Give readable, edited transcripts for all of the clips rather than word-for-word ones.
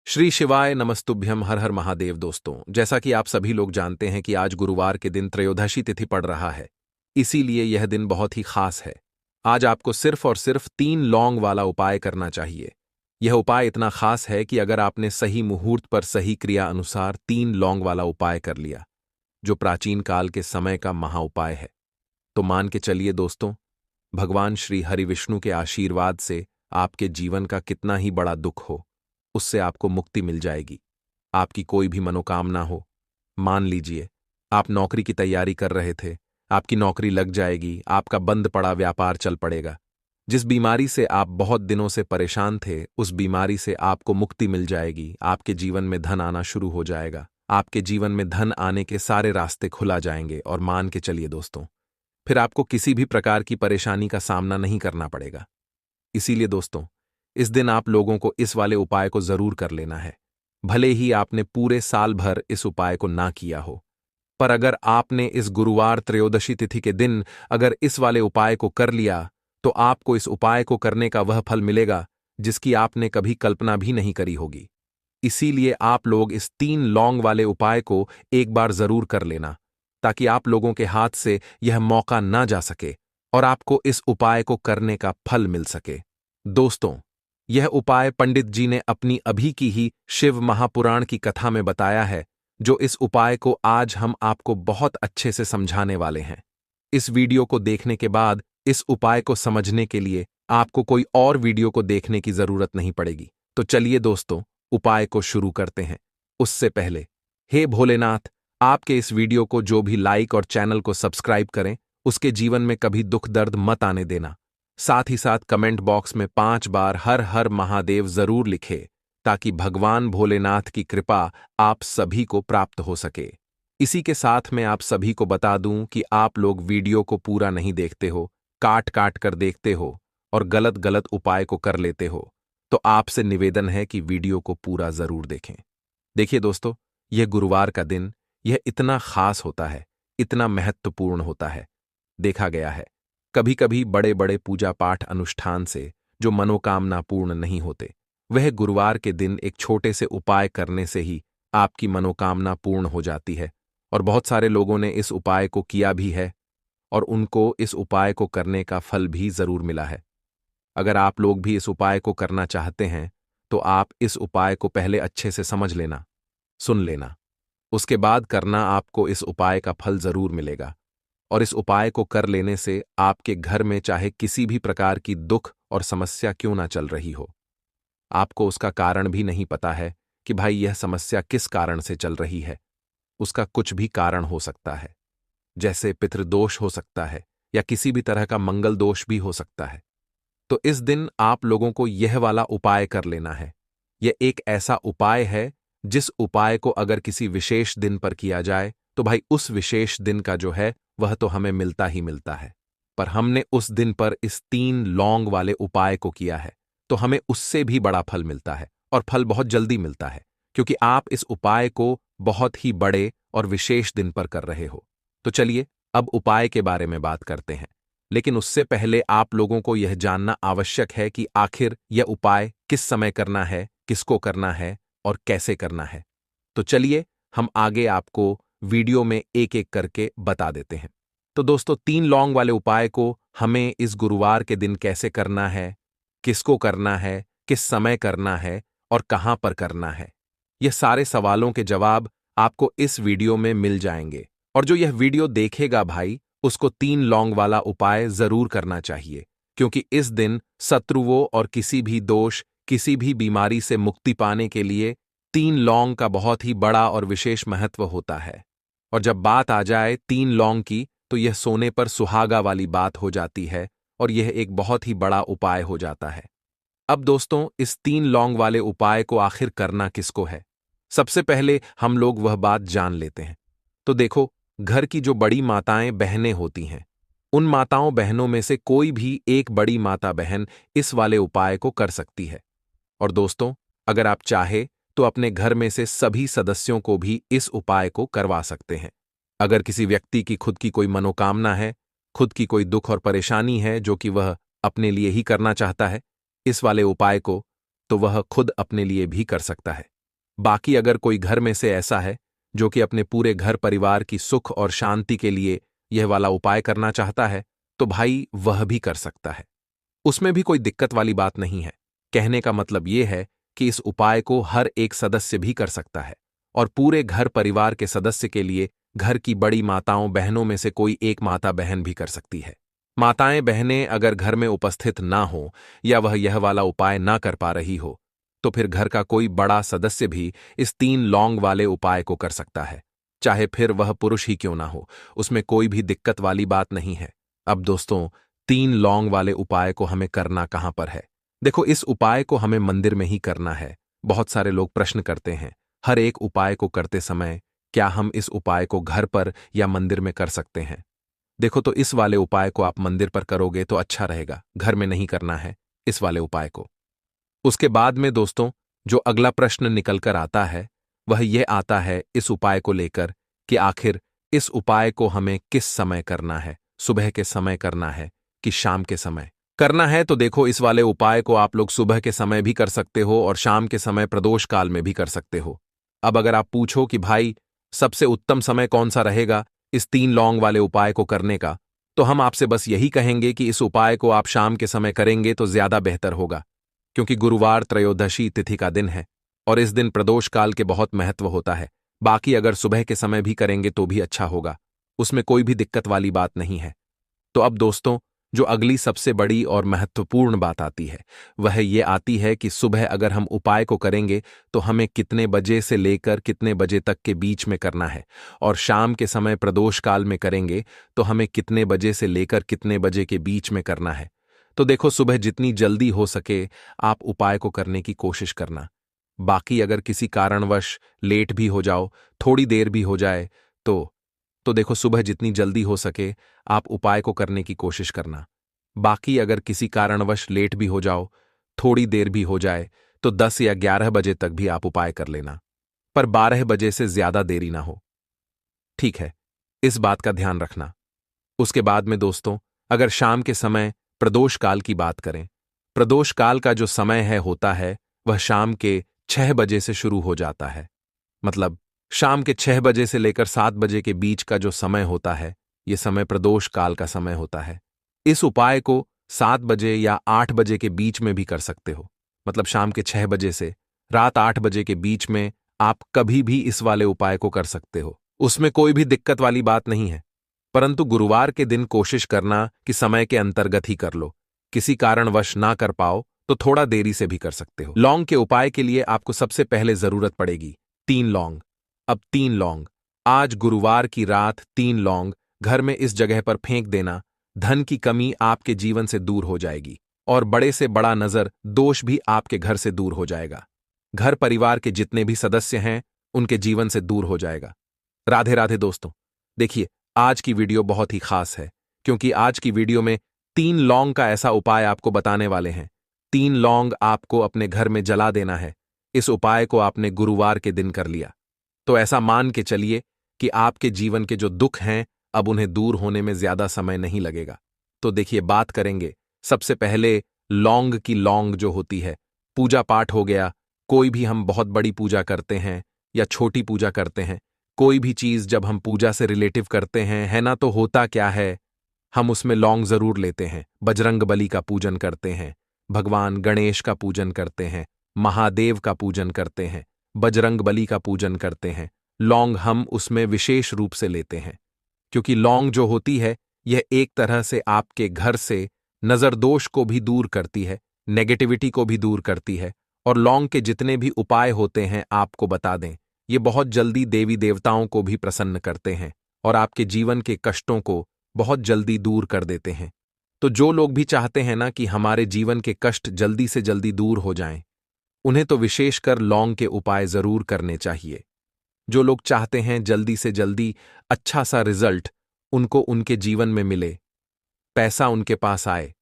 श्री शिवाय नमस्तुभ्यम हर हर महादेव। दोस्तों, जैसा कि आप सभी लोग जानते हैं कि आज गुरुवार के दिन त्रयोदशी तिथि पड़ रहा है, इसीलिए यह दिन बहुत ही खास है। आज आपको सिर्फ और सिर्फ 3 लौंग वाला उपाय करना चाहिए। यह उपाय इतना खास है कि अगर आपने सही मुहूर्त पर सही क्रिया अनुसार 3 लौंग वाला उपाय कर लिया, जो प्राचीन काल के समय का महाउपाय है, तो मान के चलिए दोस्तों, भगवान श्री हरि विष्णु के आशीर्वाद से आपके जीवन का कितना ही बड़ा दुख हो, उससे आपको मुक्ति मिल जाएगी। आपकी कोई भी मनोकामना हो, मान लीजिए आप नौकरी की तैयारी कर रहे थे, आपकी नौकरी लग जाएगी, आपका बंद पड़ा व्यापार चल पड़ेगा। जिस बीमारी से आप बहुत दिनों से परेशान थे, उस बीमारी से आपको मुक्ति मिल जाएगी। आपके जीवन में धन आना शुरू हो जाएगा। आपके जीवन में धन आने के सारे रास्ते खुला जाएंगे और मान के चलिए दोस्तों, फिर आपको किसी भी प्रकार की परेशानी का सामना नहीं करना पड़ेगा। इसीलिए दोस्तों, इस दिन आप लोगों को इस वाले उपाय को जरूर कर लेना है। भले ही आपने पूरे साल भर इस उपाय को ना किया हो, पर अगर आपने इस गुरुवार त्रयोदशी तिथि के दिन अगर इस वाले उपाय को कर लिया, तो आपको इस उपाय को करने का वह फल मिलेगा जिसकी आपने कभी कल्पना भी नहीं करी होगी। इसीलिए आप लोग इस 3 लौंग वाले उपाय को एक बार जरूर कर लेना, ताकि आप लोगों के हाथ से यह मौका ना जा सके और आपको इस उपाय को करने का फल मिल सके। दोस्तों, यह उपाय पंडित जी ने अपनी अभी की ही शिव महापुराण की कथा में बताया है, जो इस उपाय को आज हम आपको बहुत अच्छे से समझाने वाले हैं। इस वीडियो को देखने के बाद इस उपाय को समझने के लिए आपको कोई और वीडियो को देखने की जरूरत नहीं पड़ेगी। तो चलिए दोस्तों, उपाय को शुरू करते हैं। उससे पहले, हे भोलेनाथ, आपके इस वीडियो को जो भी लाइक और चैनल को सब्सक्राइब करें, उसके जीवन में कभी दुख दर्द मत आने देना। साथ ही साथ कमेंट बॉक्स में 5 बार हर हर महादेव जरूर लिखे, ताकि भगवान भोलेनाथ की कृपा आप सभी को प्राप्त हो सके। इसी के साथ मैं आप सभी को बता दूं कि आप लोग वीडियो को पूरा नहीं देखते हो, काट काट कर देखते हो और गलत गलत उपाय को कर लेते हो, तो आपसे निवेदन है कि वीडियो को पूरा जरूर देखें। देखिए दोस्तों, यह गुरुवार का दिन यह इतना खास होता है, इतना महत्वपूर्ण होता है। देखा गया है कभी कभी बड़े बड़े पूजा पाठ अनुष्ठान से जो मनोकामना पूर्ण नहीं होते, वह गुरुवार के दिन एक छोटे से उपाय करने से ही आपकी मनोकामना पूर्ण हो जाती है। और बहुत सारे लोगों ने इस उपाय को किया भी है और उनको इस उपाय को करने का फल भी जरूर मिला है। अगर आप लोग भी इस उपाय को करना चाहते हैं, तो आप इस उपाय को पहले अच्छे से समझ लेना, सुन लेना, उसके बाद करना। आपको इस उपाय का फल जरूर मिलेगा और इस उपाय को कर लेने से आपके घर में चाहे किसी भी प्रकार की दुख और समस्या क्यों ना चल रही हो, आपको उसका कारण भी नहीं पता है कि भाई यह समस्या किस कारण से चल रही है। उसका कुछ भी कारण हो सकता है, जैसे पितृदोष हो सकता है या किसी भी तरह का मंगल दोष भी हो सकता है। तो इस दिन आप लोगों को यह वाला उपाय कर लेना है। यह एक ऐसा उपाय है जिस उपाय को अगर किसी विशेष दिन पर किया जाए, तो भाई उस विशेष दिन का जो है वह तो हमें मिलता ही मिलता है। पर हमने उस दिन पर इस 3 लौंग वाले उपाय को किया है, तो हमें उससे भी बड़ा फल मिलता है और फल बहुत जल्दी मिलता है, क्योंकि आप इस उपाय को बहुत ही बड़े और विशेष दिन पर कर रहे हो। तो चलिए अब उपाय के बारे में बात करते हैं, लेकिन उससे पहले आप लोगों को यह जानना आवश्यक है कि आखिर यह उपाय किस समय करना है, किसको करना है और कैसे करना है। तो चलिए हम आगे आपको वीडियो में एक एक करके बता देते हैं। तो दोस्तों, 3 लौंग वाले उपाय को हमें इस गुरुवार के दिन कैसे करना है, किसको करना है, किस समय करना है और कहां पर करना है, यह सारे सवालों के जवाब आपको इस वीडियो में मिल जाएंगे। और जो यह वीडियो देखेगा भाई, उसको 3 लौंग वाला उपाय जरूर करना चाहिए, क्योंकि इस दिन शत्रुओं और किसी भी दोष, किसी भी बीमारी से मुक्ति पाने के लिए 3 लौंग का बहुत ही बड़ा और विशेष महत्व होता है। और जब बात आ जाए 3 लौंग की, तो यह सोने पर सुहागा वाली बात हो जाती है और यह एक बहुत ही बड़ा उपाय हो जाता है। अब दोस्तों, इस 3 लौंग वाले उपाय को आखिर करना किसको है, सबसे पहले हम लोग वह बात जान लेते हैं। तो देखो, घर की जो बड़ी माताएं बहनें होती हैं, उन माताओं बहनों में से कोई भी एक बड़ी माता बहन इस वाले उपाय को कर सकती है। और दोस्तों, अगर आप चाहे तो अपने घर में से सभी सदस्यों को भी इस उपाय को करवा सकते हैं। अगर किसी व्यक्ति की खुद की कोई मनोकामना है, खुद की कोई दुख और परेशानी है जो कि वह अपने लिए ही करना चाहता है इस वाले उपाय को, तो वह खुद अपने लिए भी कर सकता है। बाकी अगर कोई घर में से ऐसा है जो कि अपने पूरे घर परिवार की सुख और शांति के लिए यह वाला उपाय करना चाहता है, तो भाई वह भी कर सकता है। उसमें भी कोई दिक्कत वाली बात नहीं है। कहने का मतलब यह है कि इस उपाय को हर एक सदस्य भी कर सकता है और पूरे घर परिवार के सदस्य के लिए घर की बड़ी माताओं बहनों में से कोई एक माता बहन भी कर सकती है। माताएं बहनें अगर घर में उपस्थित ना हो या वह यह वाला उपाय ना कर पा रही हो, तो फिर घर का कोई बड़ा सदस्य भी इस 3 लौंग वाले उपाय को कर सकता है, चाहे फिर वह पुरुष ही क्यों ना हो। उसमें कोई भी दिक्कत वाली बात नहीं है। अब दोस्तों, 3 लौंग वाले उपाय को हमें करना कहां पर है? देखो, इस उपाय को हमें मंदिर में ही करना है। बहुत सारे लोग प्रश्न करते हैं, हर एक उपाय को करते समय क्या हम इस उपाय को घर पर या मंदिर में कर सकते हैं? देखो, तो इस वाले उपाय को आप मंदिर पर करोगे तो अच्छा रहेगा, घर में नहीं करना है इस वाले उपाय को। उसके बाद में दोस्तों, जो अगला प्रश्न निकलकर आता है वह यह आता है इस उपाय को लेकर कि आखिर इस उपाय को हमें किस समय करना है, सुबह के समय करना है कि शाम के समय करना है? तो देखो, इस वाले उपाय को आप लोग सुबह के समय भी कर सकते हो और शाम के समय प्रदोष काल में भी कर सकते हो। अब अगर आप पूछो कि भाई सबसे उत्तम समय कौन सा रहेगा इस 3 लौंग वाले उपाय को करने का, तो हम आपसे बस यही कहेंगे कि इस उपाय को आप शाम के समय करेंगे तो ज्यादा बेहतर होगा, क्योंकि गुरुवार त्रयोदशी तिथि का दिन है और इस दिन प्रदोष काल के बहुत महत्व होता है। बाकी अगर सुबह के समय भी करेंगे तो भी अच्छा होगा, उसमें कोई भी दिक्कत वाली बात नहीं है। तो अब दोस्तों, जो अगली सबसे बड़ी और महत्वपूर्ण बात आती है वह ये आती है कि सुबह अगर हम उपाय को करेंगे तो हमें कितने बजे से लेकर कितने बजे तक के बीच में करना है, और शाम के समय प्रदोष काल में करेंगे तो हमें कितने बजे से लेकर कितने बजे के बीच में करना है। तो देखो, सुबह जितनी जल्दी हो सके आप उपाय को करने की कोशिश करना। बाकी अगर किसी कारणवश लेट भी हो जाओ, थोड़ी देर भी हो जाए, तो देखो, सुबह जितनी जल्दी हो सके आप उपाय को करने की कोशिश करना। बाकी अगर किसी कारणवश लेट भी हो जाओ, थोड़ी देर भी हो जाए, तो 10 या 11 बजे तक भी आप उपाय कर लेना, पर 12 बजे से ज्यादा देरी ना हो। ठीक है, इस बात का ध्यान रखना। उसके बाद में दोस्तों, अगर शाम के समय प्रदोष काल की बात करें, प्रदोष काल का जो समय होता है वह शाम के 6 बजे से शुरू हो जाता है। मतलब शाम के 6 बजे से लेकर 7 बजे के बीच का जो समय होता है, यह समय प्रदोष काल का समय होता है। इस उपाय को 7 बजे या 8 बजे के बीच में भी कर सकते हो। मतलब शाम के 6 बजे से रात 8 बजे के बीच में आप कभी भी इस वाले उपाय को कर सकते हो, उसमें कोई भी दिक्कत वाली बात नहीं है। परंतु गुरुवार के दिन कोशिश करना कि समय के अंतर्गत ही कर लो। किसी कारणवश ना कर पाओ तो थोड़ा देरी से भी कर सकते हो। लौंग के उपाय के लिए आपको सबसे पहले जरूरत पड़ेगी 3 लौंग। अब 3 लौंग, आज गुरुवार की रात 3 लौंग घर में इस जगह पर फेंक देना। धन की कमी आपके जीवन से दूर हो जाएगी और बड़े से बड़ा नजर दोष भी आपके घर से दूर हो जाएगा। घर परिवार के जितने भी सदस्य हैं उनके जीवन से दूर हो जाएगा। राधे राधे दोस्तों। देखिए, आज की वीडियो बहुत ही खास है, क्योंकि आज की वीडियो में 3 लौंग का ऐसा उपाय आपको बताने वाले हैं। 3 लौंग आपको अपने घर में जला देना है। इस उपाय को आपने गुरुवार के दिन कर लिया तो ऐसा मान के चलिए कि आपके जीवन के जो दुख हैं अब उन्हें दूर होने में ज्यादा समय नहीं लगेगा। तो देखिए, बात करेंगे सबसे पहले लौंग की। लौंग जो होती है, पूजा पाठ हो गया, कोई भी हम बहुत बड़ी पूजा करते हैं या छोटी पूजा करते हैं, कोई भी चीज जब हम पूजा से रिलेटिव करते हैं, है ना, तो होता क्या है, हम उसमें लौंग जरूर लेते हैं। बजरंग बली का पूजन करते हैं, भगवान गणेश का पूजन करते हैं, महादेव का पूजन करते हैं, बजरंग बली का पूजन करते हैं। लौंग हम उसमें विशेष रूप से लेते हैं, क्योंकि लौंग जो होती है यह एक तरह से आपके घर से नजरदोष को भी दूर करती है, नेगेटिविटी को भी दूर करती है। और लौंग के जितने भी उपाय होते हैं आपको बता दें, ये बहुत जल्दी देवी देवताओं को भी प्रसन्न करते हैं और आपके जीवन के कष्टों को बहुत जल्दी दूर कर देते हैं। तो जो लोग भी चाहते हैं ना कि हमारे जीवन के कष्ट जल्दी से जल्दी दूर हो जाएं, उन्हें तो विशेषकर लौंग के उपाय जरूर करने चाहिए। जो लोग चाहते हैं जल्दी से जल्दी अच्छा सा रिजल्ट उनको उनके जीवन में मिले, पैसा उनके पास आए,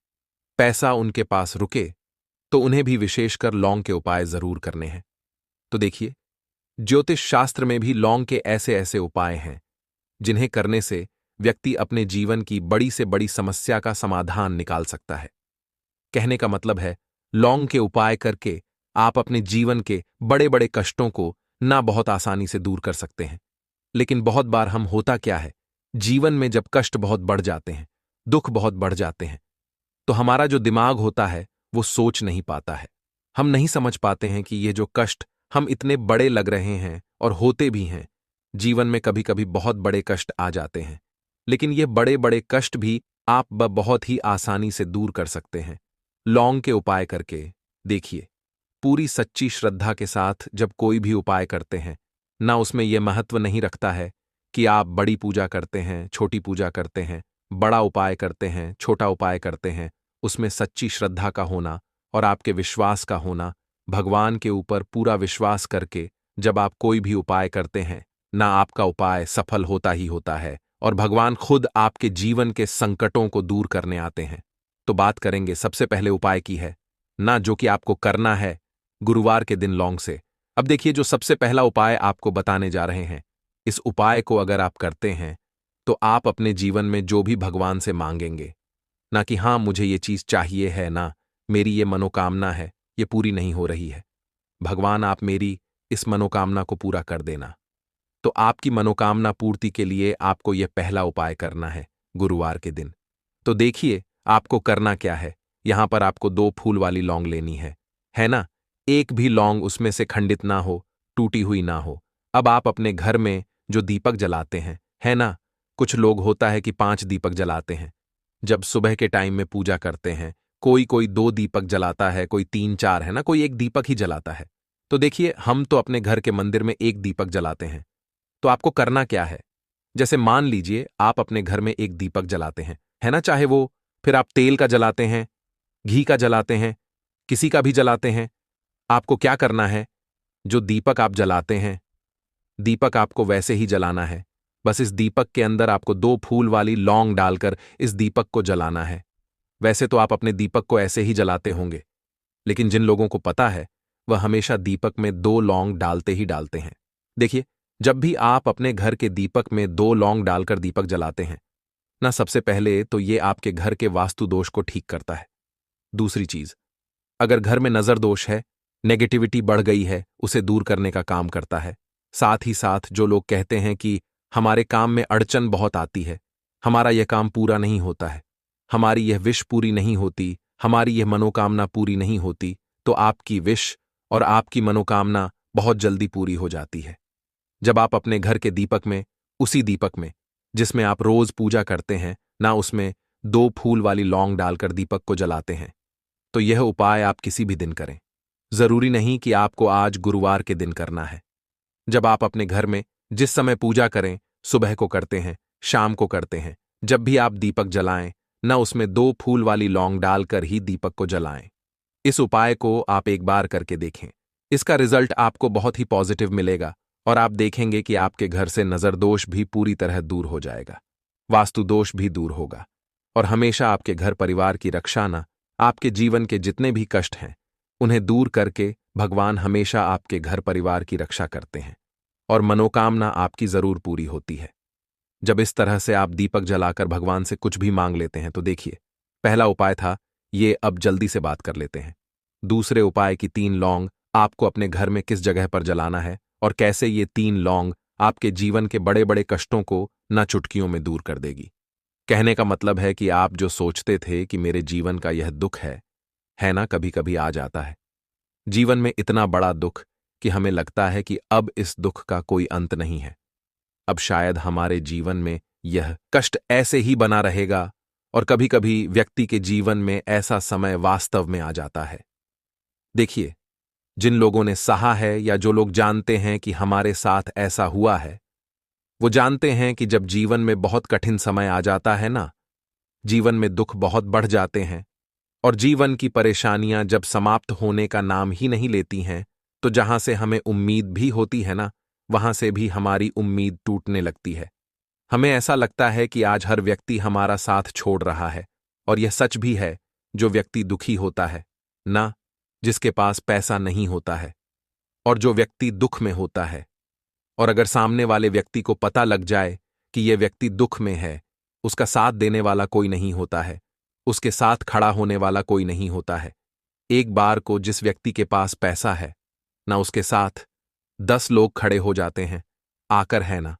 पैसा उनके पास रुके, तो उन्हें भी विशेषकर लौंग के उपाय जरूर करने हैं। तो देखिए, ज्योतिष शास्त्र में भी लौंग के ऐसे ऐसे उपाय हैं जिन्हें करने से व्यक्ति अपने जीवन की बड़ी से बड़ी समस्या का समाधान निकाल सकता है। कहने का मतलब है, लौंग के उपाय करके आप अपने जीवन के बड़े बड़े कष्टों को ना बहुत आसानी से दूर कर सकते हैं। लेकिन बहुत बार हम होता क्या है, जीवन में जब कष्ट बहुत बढ़ जाते हैं, दुख बहुत बढ़ जाते हैं, तो हमारा जो दिमाग होता है वो सोच नहीं पाता है। हम नहीं समझ पाते हैं कि ये जो कष्ट हम इतने बड़े लग रहे हैं और होते भी हैं। जीवन में कभी कभी बहुत बड़े कष्ट आ जाते हैं, लेकिन ये बड़े बड़े कष्ट भी आप बहुत ही आसानी से दूर कर सकते हैं लौंग के उपाय करके। देखिए, पूरी सच्ची श्रद्धा के साथ जब कोई भी उपाय करते हैं ना, उसमें यह महत्व नहीं रखता है कि आप बड़ी पूजा करते हैं, छोटी पूजा करते हैं, बड़ा उपाय करते हैं, छोटा उपाय करते हैं। उसमें सच्ची श्रद्धा का होना और आपके विश्वास का होना, भगवान के ऊपर पूरा विश्वास करके जब आप कोई भी उपाय करते हैं ना, आपका उपाय सफल होता ही होता है और भगवान खुद आपके जीवन के संकटों को दूर करने आते हैं। तो बात करेंगे सबसे पहले उपाय की है ना, जो कि आपको करना है गुरुवार के दिन लौंग से। अब देखिए, जो सबसे पहला उपाय आपको बताने जा रहे हैं, इस उपाय को अगर आप करते हैं तो आप अपने जीवन में जो भी भगवान से मांगेंगे ना, कि हाँ मुझे ये चीज चाहिए है ना, मेरी ये मनोकामना है, ये पूरी नहीं हो रही है, भगवान आप मेरी इस मनोकामना को पूरा कर देना। तो आपकी मनोकामना पूर्ति के लिए आपको यह पहला उपाय करना है गुरुवार के दिन। तो देखिए, आपको करना क्या है। यहां पर आपको 2 फूल वाली लौंग लेनी है ना। एक भी लौंग उसमें से खंडित ना हो, टूटी हुई ना हो। अब आप अपने घर में जो दीपक जलाते हैं, है ना, कुछ लोग होता है कि 5 दीपक जलाते हैं जब सुबह के टाइम में पूजा करते हैं। कोई कोई 2 दीपक जलाता है, कोई 3-4, है ना, कोई एक दीपक ही जलाता है। तो देखिए, हम तो अपने घर के मंदिर में एक दीपक जलाते हैं। तो आपको करना क्या है, जैसे मान लीजिए आप अपने घर में एक दीपक जलाते हैं, है ना, चाहे वो फिर आप तेल का जलाते हैं, घी का जलाते हैं, किसी का भी जलाते हैं। आपको क्या करना है, जो दीपक आप जलाते हैं, दीपक आपको वैसे ही जलाना है। बस इस दीपक के अंदर आपको 2 फूल वाली लौंग डालकर इस दीपक को जलाना है। वैसे तो आप अपने दीपक को ऐसे ही जलाते होंगे, लेकिन जिन लोगों को पता है वह हमेशा दीपक में 2 लौंग डालते ही डालते हैं। देखिए, जब भी आप अपने घर के दीपक में 2 लौंग डालकर दीपक जलाते हैं ना, सबसे पहले तो ये आपके घर के वास्तु दोष को ठीक करता है। दूसरी चीज, अगर घर में नजर दोष है, नेगेटिविटी बढ़ गई है, उसे दूर करने का काम करता है। साथ ही साथ जो लोग कहते हैं कि हमारे काम में अड़चन बहुत आती है, हमारा यह काम पूरा नहीं होता है, हमारी यह विश पूरी नहीं होती, हमारी यह मनोकामना पूरी नहीं होती, तो आपकी विश और आपकी मनोकामना बहुत जल्दी पूरी हो जाती है जब आप अपने घर के दीपक में, उसी दीपक में जिसमें आप रोज पूजा करते हैं ना, उसमें 2 फूल वाली लौंग डालकर दीपक को जलाते हैं। तो यह उपाय आप किसी भी दिन करें, जरूरी नहीं कि आपको आज गुरुवार के दिन करना है। जब आप अपने घर में जिस समय पूजा करें, सुबह को करते हैं, शाम को करते हैं, जब भी आप दीपक जलाएं ना, उसमें 2 फूल वाली लौंग डालकर ही दीपक को जलाएं। इस उपाय को आप एक बार करके देखें, इसका रिजल्ट आपको बहुत ही पॉजिटिव मिलेगा और आप देखेंगे कि आपके घर से नजर दोष भी पूरी तरह दूर हो जाएगा, वास्तु दोष भी दूर होगा और हमेशा आपके घर परिवार की रक्षा ना, आपके जीवन के जितने भी कष्ट हैं उन्हें दूर करके भगवान हमेशा आपके घर परिवार की रक्षा करते हैं और मनोकामना आपकी जरूर पूरी होती है। जब इस तरह से आप दीपक जलाकर भगवान से कुछ भी मांग लेते हैं तो देखिए, पहला उपाय था ये, अब जल्दी से बात कर लेते हैं। दूसरे उपाय की 3 लौंग आपको अपने घर में किस जगह पर जलाना है और कैसे ये 3 लौंग आपके जीवन के बड़े बड़े कष्टों को ना चुटकियों में दूर कर देगी। कहने का मतलब है कि आप जो सोचते थे कि मेरे जीवन का यह दुख है ना, कभी कभी आ जाता है जीवन में इतना बड़ा दुख कि हमें लगता है कि अब इस दुख का कोई अंत नहीं है, अब शायद हमारे जीवन में यह कष्ट ऐसे ही बना रहेगा। और कभी कभी व्यक्ति के जीवन में ऐसा समय वास्तव में आ जाता है। देखिए, जिन लोगों ने सहा है या जो लोग जानते हैं कि हमारे साथ ऐसा हुआ है, वो जानते हैं कि जब जीवन में बहुत कठिन समय आ जाता है ना, जीवन में दुख बहुत बढ़ जाते हैं और जीवन की परेशानियां जब समाप्त होने का नाम ही नहीं लेती हैं, तो जहां से हमें उम्मीद भी होती है ना, वहां से भी हमारी उम्मीद टूटने लगती है। हमें ऐसा लगता है कि आज हर व्यक्ति हमारा साथ छोड़ रहा है और यह सच भी है। जो व्यक्ति दुखी होता है ना, जिसके पास पैसा नहीं होता है और जो व्यक्ति दुख में होता है, और अगर सामने वाले व्यक्ति को पता लग जाए कि यह व्यक्ति दुख में है, उसका साथ देने वाला कोई नहीं होता है, उसके साथ खड़ा होने वाला कोई नहीं होता है। एक बार को जिस व्यक्ति के पास पैसा है ना, उसके साथ 10 लोग खड़े हो जाते हैं, आकर है ना।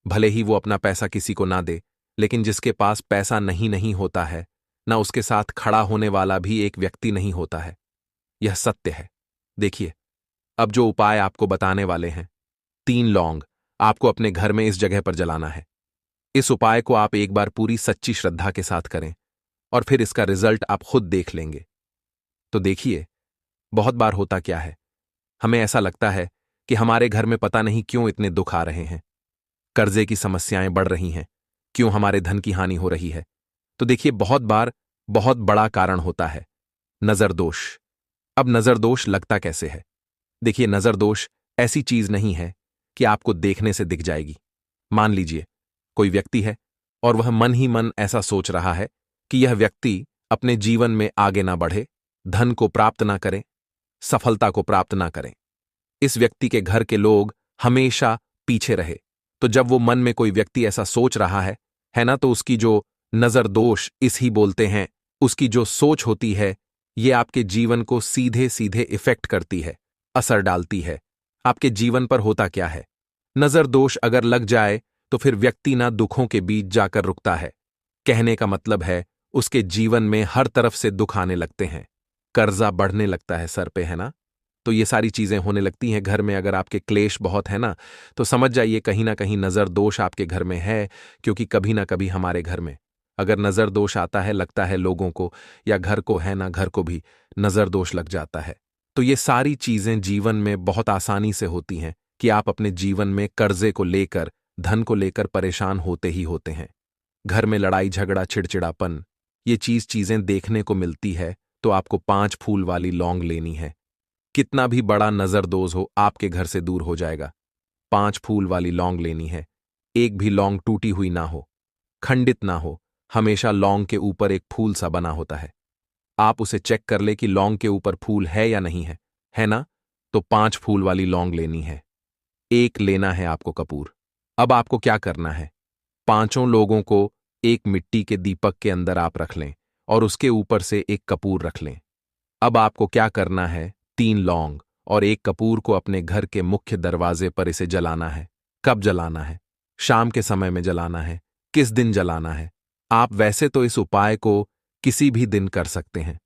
भले ही वो अपना पैसा किसी को ना दे, लेकिन जिसके पास पैसा नहीं नहीं होता है, ना उसके साथ खड़ा होने वाला भी एक व्यक्ति नहीं होता है। यह सत्य है। देखिए, अब जो उपाय आपको बताने वाले हैं, 3 लौंग आपको अपने घर में इस जगह पर जलाना है। इस उपाय को आप एक बार पूरी सच्ची श्रद्धा के साथ करें और फिर इसका रिजल्ट आप खुद देख लेंगे। तो देखिए, बहुत बार होता क्या है, हमें ऐसा लगता है कि हमारे घर में पता नहीं क्यों इतने दुख आ रहे हैं, कर्जे की समस्याएं बढ़ रही हैं, क्यों हमारे धन की हानि हो रही है। तो देखिए, बहुत बार बहुत बड़ा कारण होता है नजर दोष। अब नजर दोष लगता कैसे है? देखिए, नजर दोष ऐसी चीज नहीं है कि आपको देखने से दिख जाएगी। मान लीजिए कोई व्यक्ति है और वह मन ही मन ऐसा सोच रहा है कि यह व्यक्ति अपने जीवन में आगे ना बढ़े, धन को प्राप्त ना करे, सफलता को प्राप्त ना करें। इस व्यक्ति के घर के लोग हमेशा पीछे रहे। तो जब वो मन में कोई व्यक्ति ऐसा सोच रहा है ना, तो उसकी जो नजर दोष इस ही बोलते हैं, उसकी जो सोच होती है, ये आपके जीवन को सीधे सीधे इफेक्ट करती है, असर डालती है। आपके जीवन पर होता क्या है, नजर दोष अगर लग जाए तो फिर व्यक्ति ना दुखों के बीच जाकर रुकता है। कहने का मतलब है, उसके जीवन में हर तरफ से दुख आने लगते हैं, कर्जा बढ़ने लगता है सर पे, है ना। तो ये सारी चीजें होने लगती हैं घर में। अगर आपके क्लेश बहुत है ना, तो समझ जाइए कहीं ना कहीं नजर दोष आपके घर में है। क्योंकि कभी ना कभी हमारे घर में अगर नजर दोष आता है, लगता है लोगों को या घर को है ना, घर को भी नजर दोष लग जाता है। तो ये सारी चीजें जीवन में बहुत आसानी से होती हैं कि आप अपने जीवन में कर्जे को लेकर, धन को लेकर परेशान होते ही होते हैं। घर में लड़ाई झगड़ा, चिड़चिड़ापन, ये चीजें देखने को मिलती है। तो आपको 5 फूल वाली लौंग लेनी है। कितना भी बड़ा नजरदोज हो, आपके घर से दूर हो जाएगा। 5 फूल वाली लौंग लेनी है। एक भी लौंग टूटी हुई ना हो, खंडित ना हो। हमेशा लौंग के ऊपर एक फूल सा बना होता है। आप उसे चेक कर ले कि लौंग के ऊपर फूल है या नहीं है ना। तो 5 फूल वाली लौंग लेनी है। एक लेना है आपको कपूर। अब आपको क्या करना है, पांचों लोगों को एक मिट्टी के दीपक के अंदर आप रख लें और उसके ऊपर से एक कपूर रख लें। अब आपको क्या करना है, 3 लौंग और एक कपूर को अपने घर के मुख्य दरवाजे पर इसे जलाना है। कब जलाना है? शाम के समय में जलाना है। किस दिन जलाना है? आप वैसे तो इस उपाय को किसी भी दिन कर सकते हैं।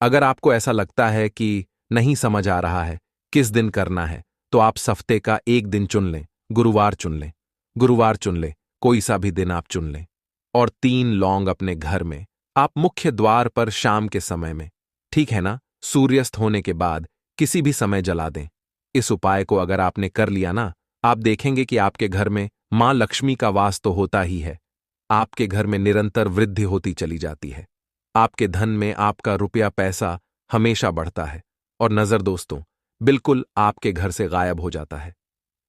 अगर आपको ऐसा लगता है कि नहीं समझ आ रहा है किस दिन करना है, तो आप हफ्ते का एक दिन चुन लें। गुरुवार चुन लें, गुरुवार चुन लें, कोई सा भी दिन आप चुन लें। और 3 लौंग अपने घर में आप मुख्य द्वार पर शाम के समय में, ठीक है ना, सूर्यास्त होने के बाद किसी भी समय जला दें। इस उपाय को अगर आपने कर लिया ना, आप देखेंगे कि आपके घर में मां लक्ष्मी का वास तो होता ही है। आपके घर में निरंतर वृद्धि होती चली जाती है। आपके धन में आपका रुपया पैसा हमेशा बढ़ता है और नजर दोस्तों बिल्कुल आपके घर से गायब हो जाता है।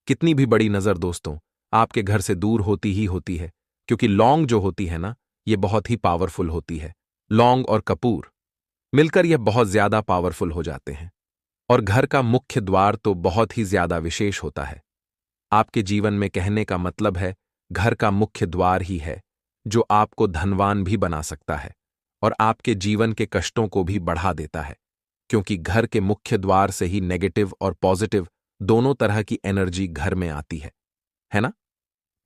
कितनी भी बड़ी नजर दोस्तों आपके घर से दूर होती ही होती है, क्योंकि लौंग जो होती है ना, ये बहुत ही पावरफुल होती है। लौंग और कपूर मिलकर यह बहुत ज्यादा पावरफुल हो जाते हैं। और घर का मुख्य द्वार तो बहुत ही ज्यादा विशेष होता है। आपके जीवन में कहने का मतलब है, घर का मुख्य द्वार ही है जो आपको धनवान भी बना सकता है और आपके जीवन के कष्टों को भी बढ़ा देता है। क्योंकि घर के मुख्य द्वार से ही नेगेटिव और पॉजिटिव दोनों तरह की एनर्जी घर में आती है ना।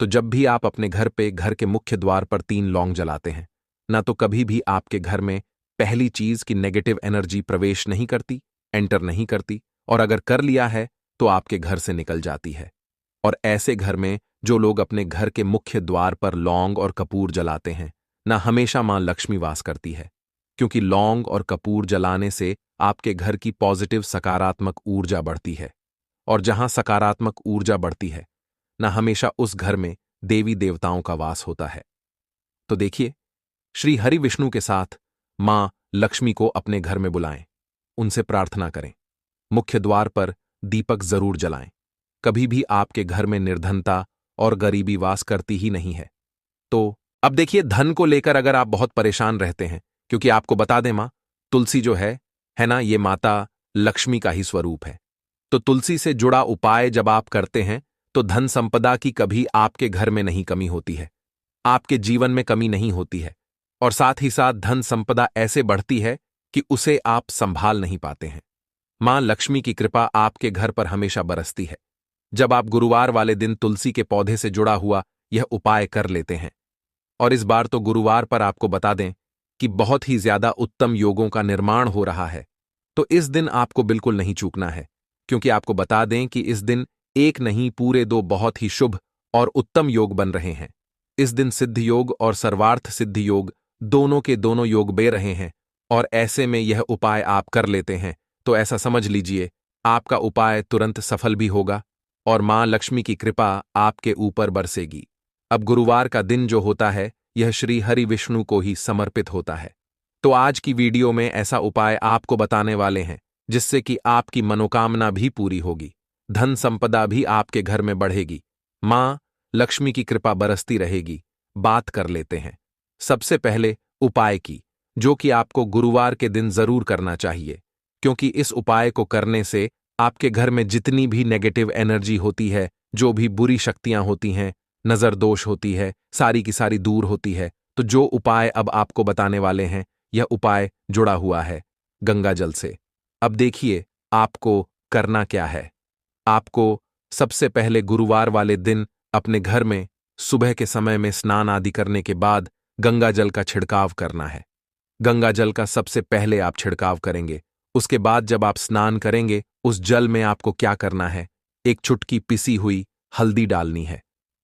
तो जब भी आप अपने घर पे घर के मुख्य द्वार पर 3 लौंग जलाते हैं ना, तो कभी भी आपके घर में पहली चीज की नेगेटिव एनर्जी प्रवेश नहीं करती, एंटर नहीं करती, और अगर कर लिया है तो आपके घर से निकल जाती है। और ऐसे घर में जो लोग अपने घर के मुख्य द्वार पर लौंग और कपूर जलाते हैं ना, हमेशा मां लक्ष्मी वास करती है। क्योंकि लौंग और कपूर जलाने से आपके घर की पॉजिटिव सकारात्मक ऊर्जा बढ़ती है। और जहां सकारात्मक ऊर्जा बढ़ती है ना, हमेशा उस घर में देवी देवताओं का वास होता है। तो देखिए, श्री हरि विष्णु के साथ मां लक्ष्मी को अपने घर में बुलाएं, उनसे प्रार्थना करें, मुख्य द्वार पर दीपक जरूर जलाएं। कभी भी आपके घर में निर्धनता और गरीबी वास करती ही नहीं है। तो अब देखिए, धन को लेकर अगर आप बहुत परेशान रहते हैं, क्योंकि आपको बता दें मां तुलसी जो है ना, ये माता लक्ष्मी का ही स्वरूप है। तो तुलसी से जुड़ा उपाय जब आप करते हैं तो धन संपदा की कभी आपके घर में नहीं कमी होती है, आपके जीवन में कमी नहीं होती है। और साथ ही साथ धन संपदा ऐसे बढ़ती है कि उसे आप संभाल नहीं पाते हैं। मां लक्ष्मी की कृपा आपके घर पर हमेशा बरसती है। जब आप गुरुवार वाले दिन तुलसी के पौधे से जुड़ा हुआ यह उपाय कर लेते हैं। और इस बार तो गुरुवार पर आपको बता दें कि बहुत ही ज्यादा उत्तम योगों का निर्माण हो रहा है, तो इस दिन आपको बिल्कुल नहीं चूकना है, क्योंकि आपको बता दें कि इस दिन एक नहीं पूरे दो बहुत ही शुभ और उत्तम योग बन रहे हैं। इस दिन सिद्ध योग और सर्वार्थ सिद्ध योग दोनों के दोनों योग बे रहे हैं, और ऐसे में यह उपाय आप कर लेते हैं तो ऐसा समझ लीजिए आपका उपाय तुरंत सफल भी होगा और मां लक्ष्मी की कृपा आपके ऊपर बरसेगी। अब गुरुवार का दिन जो होता है यह श्री हरि विष्णु को ही समर्पित होता है। तो आज की वीडियो में ऐसा उपाय आपको बताने वाले हैं जिससे कि आपकी मनोकामना भी पूरी होगी, धन संपदा भी आपके घर में बढ़ेगी, मां लक्ष्मी की कृपा बरसती रहेगी। बात कर लेते हैं सबसे पहले उपाय की, जो कि आपको गुरुवार के दिन जरूर करना चाहिए, क्योंकि इस उपाय को करने से आपके घर में जितनी भी नेगेटिव एनर्जी होती है, जो भी बुरी शक्तियां होती हैं, नजर दोष होती है, सारी की सारी दूर होती है। तो जो उपाय अब आपको बताने वाले हैं यह उपाय जुड़ा हुआ है गंगा जल से। अब देखिए आपको करना क्या है। आपको सबसे पहले गुरुवार वाले दिन अपने घर में सुबह के समय में स्नान आदि करने के बाद गंगा जल का छिड़काव करना है। गंगा जल का सबसे पहले आप छिड़काव करेंगे। उसके बाद जब आप स्नान करेंगे उस जल में आपको क्या करना है, एक चुटकी पिसी हुई हल्दी डालनी है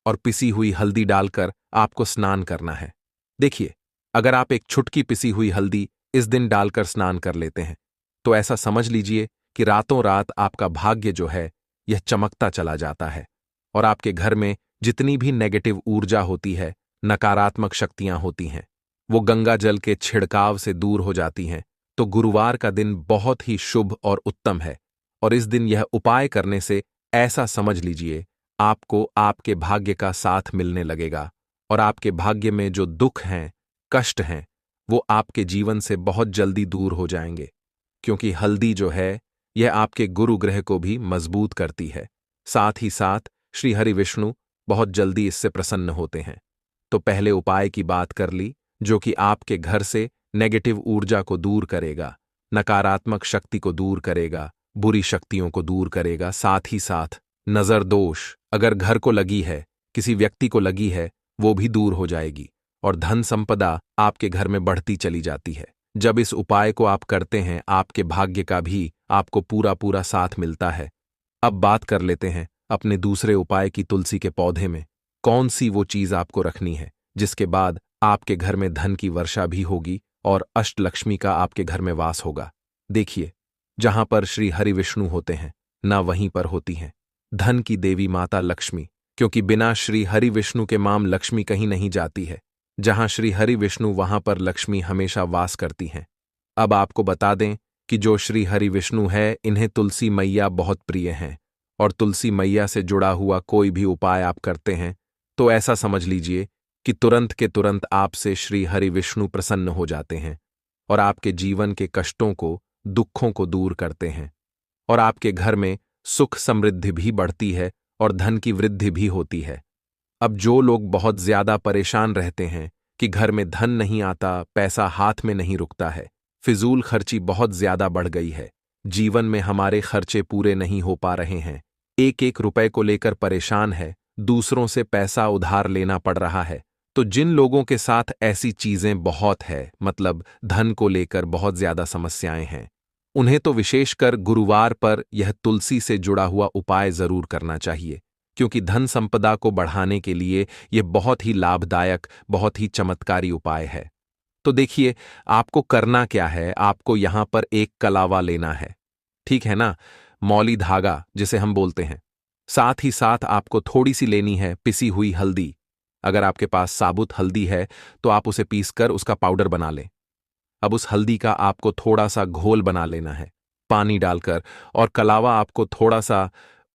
और पिसी हुई हल्दी डालकर आपको स्नान करना है। देखिए, अगर आप एक चुटकी पिसी हुई हल्दी इस दिन डालकर स्नान कर लेते हैं तो ऐसा समझ लीजिए कि रातों रात आपका भाग्य जो है यह चमकता चला जाता है और आपके घर में जितनी भी नेगेटिव ऊर्जा होती है, नकारात्मक शक्तियां होती हैं, वो गंगा जल के छिड़काव से दूर हो जाती हैं। तो गुरुवार का दिन बहुत ही शुभ और उत्तम है और इस दिन यह उपाय करने से ऐसा समझ लीजिए आपको आपके भाग्य का साथ मिलने लगेगा और आपके भाग्य में जो दुख हैं, कष्ट हैं, वो आपके जीवन से बहुत जल्दी दूर हो जाएंगे, क्योंकि हल्दी जो है यह आपके गुरु ग्रह को भी मजबूत करती है। साथ ही साथ श्री हरि विष्णु बहुत जल्दी इससे प्रसन्न होते हैं। तो पहले उपाय की बात कर ली, जो कि आपके घर से नेगेटिव ऊर्जा को दूर करेगा, नकारात्मक शक्ति को दूर करेगा, बुरी शक्तियों को दूर करेगा। साथ ही साथ नजर दोष अगर घर को लगी है, किसी व्यक्ति को लगी है, वो भी दूर हो जाएगी और धन संपदा आपके घर में बढ़ती चली जाती है। जब इस उपाय को आप करते हैं आपके भाग्य का भी आपको पूरा पूरा साथ मिलता है। अब बात कर लेते हैं अपने दूसरे उपाय की। तुलसी के पौधे में कौन सी वो चीज आपको रखनी है जिसके बाद आपके घर में धन की वर्षा भी होगी और अष्टलक्ष्मी का आपके घर में वास होगा। देखिए, जहां पर श्री हरि विष्णु होते हैं ना वहीं पर होती हैं धन की देवी माता लक्ष्मी, क्योंकि बिना श्री हरि विष्णु के माम लक्ष्मी कहीं नहीं जाती है। जहां श्री हरि विष्णु वहां पर लक्ष्मी हमेशा वास करती हैं। अब आपको बता दें कि जो श्री हरि विष्णु है इन्हें तुलसी मैया बहुत प्रिय हैं और तुलसी मैया से जुड़ा हुआ कोई भी उपाय आप करते हैं तो ऐसा समझ लीजिए कि तुरंत के तुरंत आपसे श्री हरि विष्णु प्रसन्न हो जाते हैं और आपके जीवन के कष्टों को, दुखों को दूर करते हैं और आपके घर में सुख समृद्धि भी बढ़ती है और धन की वृद्धि भी होती है। अब जो लोग बहुत ज्यादा परेशान रहते हैं कि घर में धन नहीं आता, पैसा हाथ में नहीं रुकता है, फिजूल खर्ची बहुत ज्यादा बढ़ गई है, जीवन में हमारे खर्चे पूरे नहीं हो पा रहे हैं, एक एक रुपए को लेकर परेशान है, दूसरों से पैसा उधार लेना पड़ रहा है, तो जिन लोगों के साथ ऐसी चीजें बहुत है, मतलब धन को लेकर बहुत ज्यादा समस्याएं हैं, उन्हें तो विशेषकर गुरुवार पर यह तुलसी से जुड़ा हुआ उपाय जरूर करना चाहिए, क्योंकि धन संपदा को बढ़ाने के लिए यह बहुत ही लाभदायक, बहुत ही चमत्कारी उपाय है। तो देखिए आपको करना क्या है। आपको यहां पर एक कलावा लेना है, ठीक है ना, मौली धागा जिसे हम बोलते हैं। साथ ही साथ आपको थोड़ी सी लेनी है पिसी हुई हल्दी। अगर आपके पास साबुत हल्दी है तो आप उसे पीसकर उसका पाउडर बना लें। अब उस हल्दी का आपको थोड़ा सा घोल बना लेना है पानी डालकर, और कलावा आपको थोड़ा सा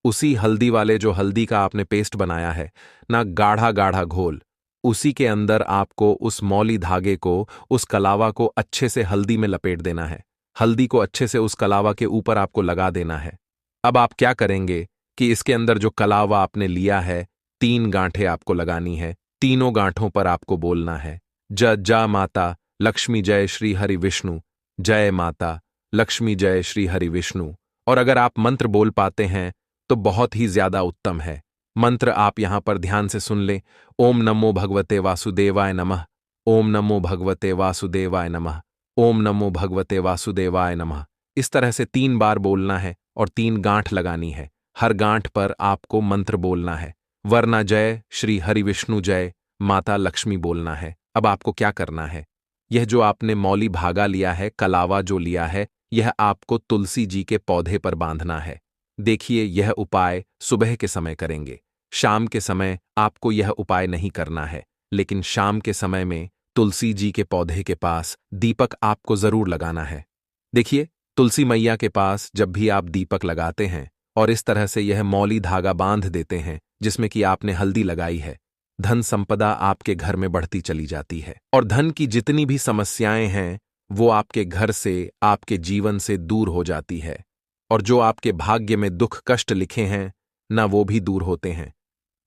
उसी हल्दी वाले जो हल्दी का आपने पेस्ट बनाया है ना, गाढ़ा गाढ़ा घोल, उसी के अंदर आपको उस मौली धागे को, उस कलावा को अच्छे से हल्दी में लपेट देना है। हल्दी को अच्छे से उस कलावा के ऊपर आपको लगा देना है। अब आप क्या करेंगे कि इसके अंदर जो कलावा आपने लिया है 3 गांठें आपको लगानी है। तीनों गांठों पर आपको बोलना है जा माता लक्ष्मी जय श्री हरि विष्णु, जय माता लक्ष्मी जय श्री हरि विष्णु। और अगर आप मंत्र बोल पाते हैं तो बहुत ही ज्यादा उत्तम है। मंत्र आप यहां पर ध्यान से सुन लें। ओम नमो भगवते वासुदेवाय नमः। ओम नमो भगवते वासुदेवाय नमः। ओम नमो भगवते वासुदेवाय नमः। इस तरह से 3 बार बोलना है और 3 गांठ लगानी है। हर गांठ पर आपको मंत्र बोलना है, वरना जय श्री हरि विष्णु जय माता लक्ष्मी बोलना है। अब आपको क्या करना है, यह जो आपने मौली भागा लिया है, कलावा जो लिया है, यह आपको तुलसी जी के पौधे पर बांधना है। देखिए, यह उपाय सुबह के समय करेंगे। शाम के समय आपको यह उपाय नहीं करना है, लेकिन शाम के समय में तुलसी जी के पौधे के पास दीपक आपको जरूर लगाना है। देखिए, तुलसी मैया के पास जब भी आप दीपक लगाते हैं और इस तरह से यह मौली धागा बांध देते हैं जिसमें कि आपने हल्दी लगाई है, धन संपदा आपके घर में बढ़ती चली जाती है और धन की जितनी भी समस्याएं हैं वो आपके घर से, आपके जीवन से दूर हो जाती है। और जो आपके भाग्य में दुख कष्ट लिखे हैं ना, वो भी दूर होते हैं।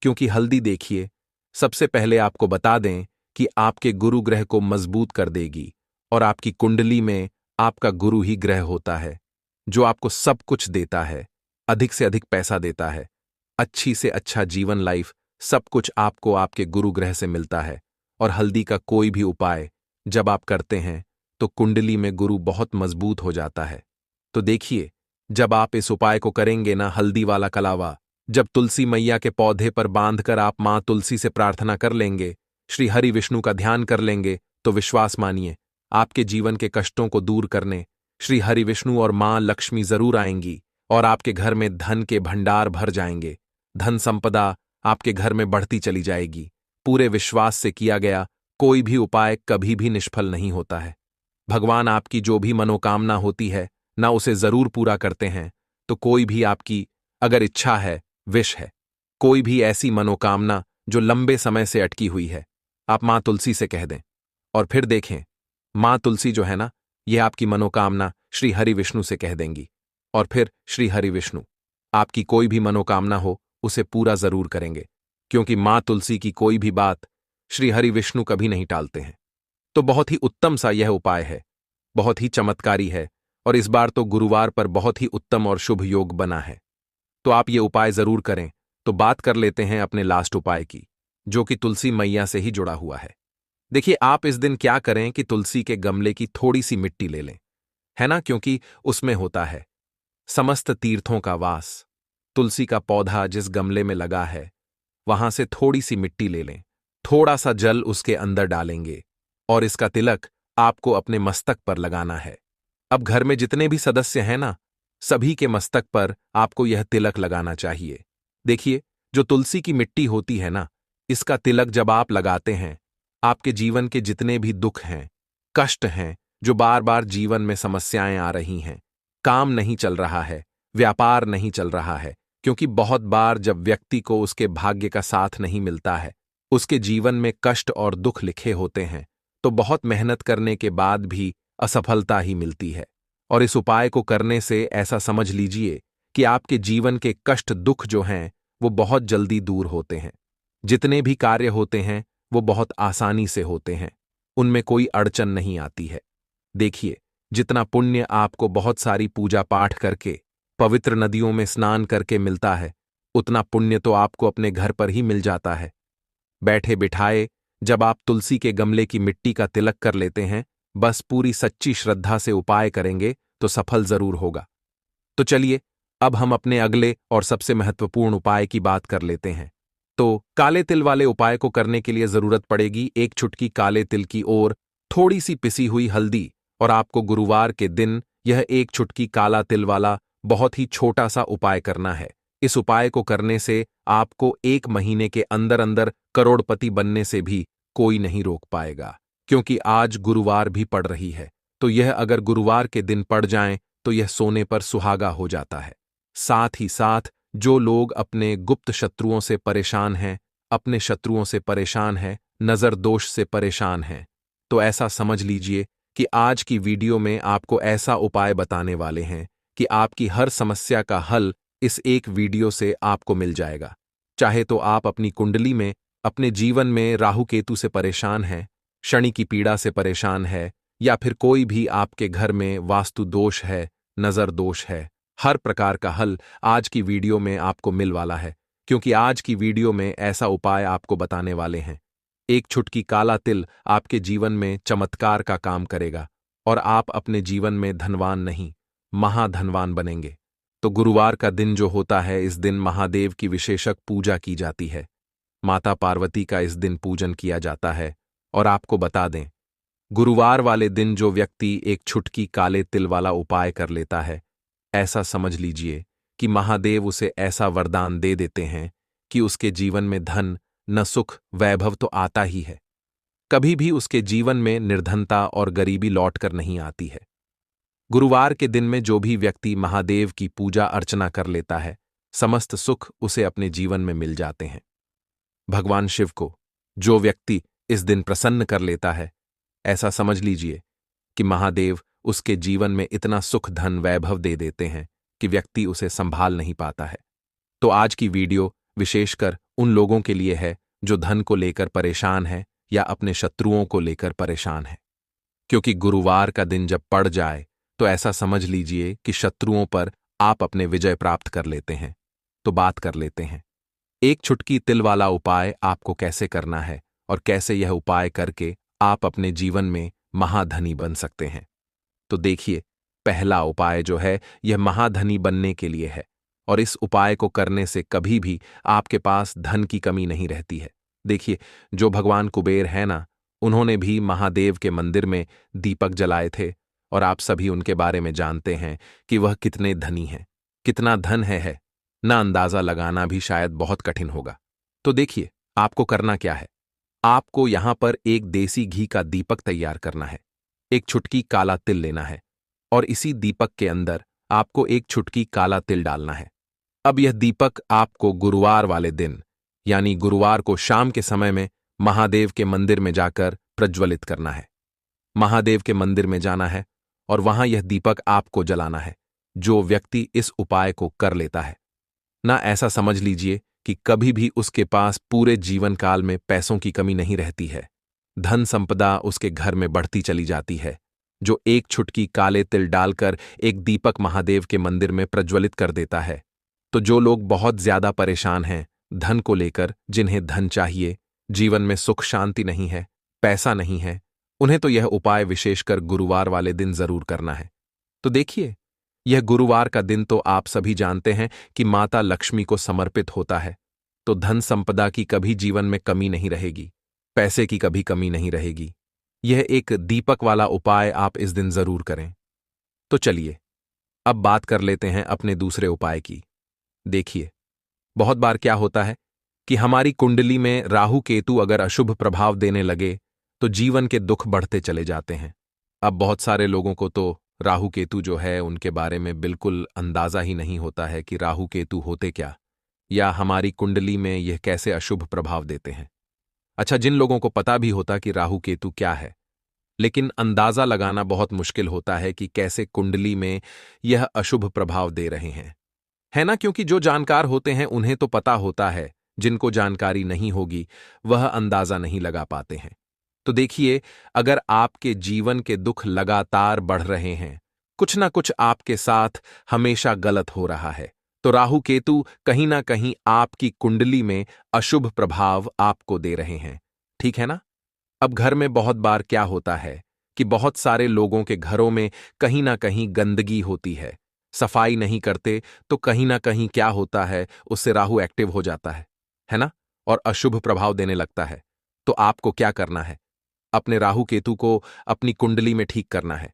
क्योंकि हल्दी, देखिए, सबसे पहले आपको बता दें कि आपके गुरु ग्रह को मजबूत कर देगी और आपकी कुंडली में आपका गुरु ही ग्रह होता है जो आपको सब कुछ देता है, अधिक से अधिक पैसा देता है, अच्छी से अच्छा जीवन लाइफ, सब कुछ आपको आपके गुरु ग्रह से मिलता है। और हल्दी का कोई भी उपाय जब आप करते हैं तो कुंडली में गुरु बहुत मजबूत हो जाता है। तो देखिए, जब आप इस उपाय को करेंगे ना, हल्दी वाला कलावा, जब तुलसी मैया के पौधे पर बांधकर आप मां तुलसी से प्रार्थना कर लेंगे, श्री हरि विष्णु का ध्यान कर लेंगे, तो विश्वास मानिए, आपके जीवन के कष्टों को दूर करने श्री हरि विष्णु और मां लक्ष्मी जरूर आएंगी और आपके घर में धन के भंडार भर जाएंगे। धन संपदा आपके घर में बढ़ती चली जाएगी। पूरे विश्वास से किया गया कोई भी उपाय कभी भी निष्फल नहीं होता है। भगवान आपकी जो भी मनोकामना होती है ना, उसे जरूर पूरा करते हैं। तो कोई भी आपकी अगर इच्छा है, विश है, कोई भी ऐसी मनोकामना जो लंबे समय से अटकी हुई है, आप मां तुलसी से कह दें और फिर देखें, मां तुलसी जो है ना, यह आपकी मनोकामना श्री हरि विष्णु से कह देंगी और फिर श्री हरि विष्णु आपकी कोई भी मनोकामना हो उसे पूरा जरूर करेंगे। क्योंकि मां तुलसी की कोई भी बात श्री हरि विष्णु कभी नहीं टालते हैं। तो बहुत ही उत्तम सा यह उपाय है, बहुत ही चमत्कारी है और इस बार तो गुरुवार पर बहुत ही उत्तम और शुभ योग बना है। तो आप ये उपाय जरूर करें। तो बात कर लेते हैं अपने लास्ट उपाय की, जो कि तुलसी मैया से ही जुड़ा हुआ है। देखिए, आप इस दिन क्या करें कि तुलसी के गमले की थोड़ी सी मिट्टी ले लें, है ना, क्योंकि उसमें होता है समस्त तीर्थों का वास। तुलसी का पौधा जिस गमले में लगा है वहां से थोड़ी सी मिट्टी ले लें, थोड़ा सा जल उसके अंदर डालेंगे और इसका तिलक आपको अपने मस्तक पर लगाना है। अब घर में जितने भी सदस्य हैं ना, सभी के मस्तक पर आपको यह तिलक लगाना चाहिए। देखिए, जो तुलसी की मिट्टी होती है ना, इसका तिलक जब आप लगाते हैं, आपके जीवन के जितने भी दुख हैं, कष्ट हैं, जो बार बार जीवन में समस्याएं आ रही हैं, काम नहीं चल रहा है, व्यापार नहीं चल रहा है, क्योंकि बहुत बार जब व्यक्ति को उसके भाग्य का साथ नहीं मिलता है, उसके जीवन में कष्ट और दुख लिखे होते हैं, तो बहुत मेहनत करने के बाद भी असफलता ही मिलती है। और इस उपाय को करने से ऐसा समझ लीजिए कि आपके जीवन के कष्ट दुख जो हैं वो बहुत जल्दी दूर होते हैं। जितने भी कार्य होते हैं वो बहुत आसानी से होते हैं, उनमें कोई अड़चन नहीं आती है। देखिए, जितना पुण्य आपको बहुत सारी पूजा पाठ करके, पवित्र नदियों में स्नान करके मिलता है, उतना पुण्य तो आपको अपने घर पर ही मिल जाता है। बैठे बिठाए जब आप तुलसी के गमले की मिट्टी का तिलक कर लेते हैं, बस पूरी सच्ची श्रद्धा से उपाय करेंगे तो सफल जरूर होगा। तो चलिए, अब हम अपने अगले और सबसे महत्वपूर्ण उपाय की बात कर लेते हैं। तो काले तिल वाले उपाय को करने के लिए जरूरत पड़ेगी 1 चुटकी काले तिल की और थोड़ी सी पिसी हुई हल्दी, और आपको गुरुवार के दिन यह 1 चुटकी काला तिल वाला बहुत ही छोटा सा उपाय करना है। इस उपाय को करने से आपको 1 महीने के अंदर अंदर करोड़पति बनने से भी कोई नहीं रोक पाएगा, क्योंकि आज गुरुवार भी पड़ रही है। तो यह अगर गुरुवार के दिन पड़ जाएं तो यह सोने पर सुहागा हो जाता है। साथ ही साथ जो लोग अपने गुप्त शत्रुओं से परेशान हैं, अपने शत्रुओं से परेशान हैं, नजर दोष से परेशान हैं, तो ऐसा समझ लीजिए कि आज की वीडियो में आपको ऐसा उपाय बताने वाले हैं कि आपकी हर समस्या का हल इस एक वीडियो से आपको मिल जाएगा। चाहे तो आप अपनी कुंडली में, अपने जीवन में राहु केतु से परेशान हैं, शनि की पीड़ा से परेशान है, या फिर कोई भी आपके घर में वास्तु दोष है, नजर दोष है, हर प्रकार का हल आज की वीडियो में आपको मिल वाला है, क्योंकि आज की वीडियो में ऐसा उपाय आपको बताने वाले हैं। एक चुटकी काला तिल आपके जीवन में चमत्कार का काम करेगा और आप अपने जीवन में धनवान नहीं, महाधनवान बनेंगे। तो गुरुवार का दिन जो होता है, इस दिन महादेव की विशेषक पूजा की जाती है। माता पार्वती का इस दिन पूजन किया जाता है। और आपको बता दें, गुरुवार वाले दिन जो व्यक्ति एक छुटकी काले तिल वाला उपाय कर लेता है, ऐसा समझ लीजिए कि महादेव उसे ऐसा वरदान दे देते हैं कि उसके जीवन में धन न सुख वैभव तो आता ही है, कभी भी उसके जीवन में निर्धनता और गरीबी लौटकर नहीं आती है। गुरुवार के दिन में जो भी व्यक्ति महादेव की पूजा अर्चना कर लेता है, समस्त सुख उसे अपने जीवन में मिल जाते हैं। भगवान शिव को जो व्यक्ति इस दिन प्रसन्न कर लेता है, ऐसा समझ लीजिए कि महादेव उसके जीवन में इतना सुख धन वैभव दे देते हैं कि व्यक्ति उसे संभाल नहीं पाता है। तो आज की वीडियो विशेषकर उन लोगों के लिए है जो धन को लेकर परेशान है या अपने शत्रुओं को लेकर परेशान है, क्योंकि गुरुवार का दिन जब पड़ जाए तो ऐसा समझ लीजिए कि शत्रुओं पर आप अपने विजय प्राप्त कर लेते हैं। तो बात कर लेते हैं एक छुटकी तिल वाला उपाय आपको कैसे करना है और कैसे यह उपाय करके आप अपने जीवन में महाधनी बन सकते हैं। तो देखिए, पहला उपाय जो है यह महाधनी बनने के लिए है और इस उपाय को करने से कभी भी आपके पास धन की कमी नहीं रहती है। देखिए, जो भगवान कुबेर है ना, उन्होंने भी महादेव के मंदिर में दीपक जलाए थे और आप सभी उनके बारे में जानते हैं कि वह कितने धनी हैं। कितना धन है ना अंदाजा लगाना भी शायद बहुत कठिन होगा। तो देखिए, आपको करना क्या है। आपको यहां पर एक देसी घी का दीपक तैयार करना है, एक छुटकी काला तिल लेना है और इसी दीपक के अंदर आपको एक छुटकी काला तिल डालना है। अब यह दीपक आपको गुरुवार वाले दिन यानी गुरुवार को शाम के समय में महादेव के मंदिर में जाकर प्रज्वलित करना है। महादेव के मंदिर में जाना है और वहां यह दीपक आपको जलाना है। जो व्यक्ति इस उपाय को कर लेता है ना, ऐसा समझ लीजिए कि कभी भी उसके पास पूरे जीवन काल में पैसों की कमी नहीं रहती है। धन संपदा उसके घर में बढ़ती चली जाती है। जो एक छुटकी काले तिल डालकर एक दीपक महादेव के मंदिर में प्रज्वलित कर देता है, तो जो लोग बहुत ज्यादा परेशान हैं धन को लेकर, जिन्हें धन चाहिए, जीवन में सुख शांति नहीं है, पैसा नहीं है, उन्हें तो यह उपाय विशेषकर गुरुवार वाले दिन जरूर करना है। तो देखिए, यह गुरुवार का दिन तो आप सभी जानते हैं कि माता लक्ष्मी को समर्पित होता है, तो धन संपदा की कभी जीवन में कमी नहीं रहेगी, पैसे की कभी कमी नहीं रहेगी। यह एक दीपक वाला उपाय आप इस दिन जरूर करें। तो चलिए, अब बात कर लेते हैं अपने दूसरे उपाय की। देखिए, बहुत बार क्या होता है कि हमारी कुंडली में राहु केतु अगर अशुभ प्रभाव देने लगे तो जीवन के दुख बढ़ते चले जाते हैं। अब बहुत सारे लोगों को तो राहु केतु जो है उनके बारे में बिल्कुल अंदाजा ही नहीं होता है कि राहु केतु होते क्या, या हमारी कुंडली में यह कैसे अशुभ प्रभाव देते हैं। अच्छा, जिन लोगों को पता भी होता कि राहु केतु क्या है, लेकिन अंदाजा लगाना बहुत मुश्किल होता है कि कैसे कुंडली में यह अशुभ प्रभाव दे रहे हैं, है ना। क्योंकि जो जानकार होते हैं उन्हें तो पता होता है, जिनको जानकारी नहीं होगी वह अंदाजा नहीं लगा पाते हैं। तो देखिए, अगर आपके जीवन के दुख लगातार बढ़ रहे हैं, कुछ ना कुछ आपके साथ हमेशा गलत हो रहा है, तो राहु केतु कहीं ना कहीं आपकी कुंडली में अशुभ प्रभाव आपको दे रहे हैं, ठीक है ना। अब घर में बहुत बार क्या होता है कि बहुत सारे लोगों के घरों में कहीं ना कहीं गंदगी होती है, सफाई नहीं करते, तो कहीं ना कहीं क्या होता है, उससे राहु एक्टिव हो जाता है ना, और अशुभ प्रभाव देने लगता है। तो आपको क्या करना है, अपने राहु केतु को अपनी कुंडली में ठीक करना है।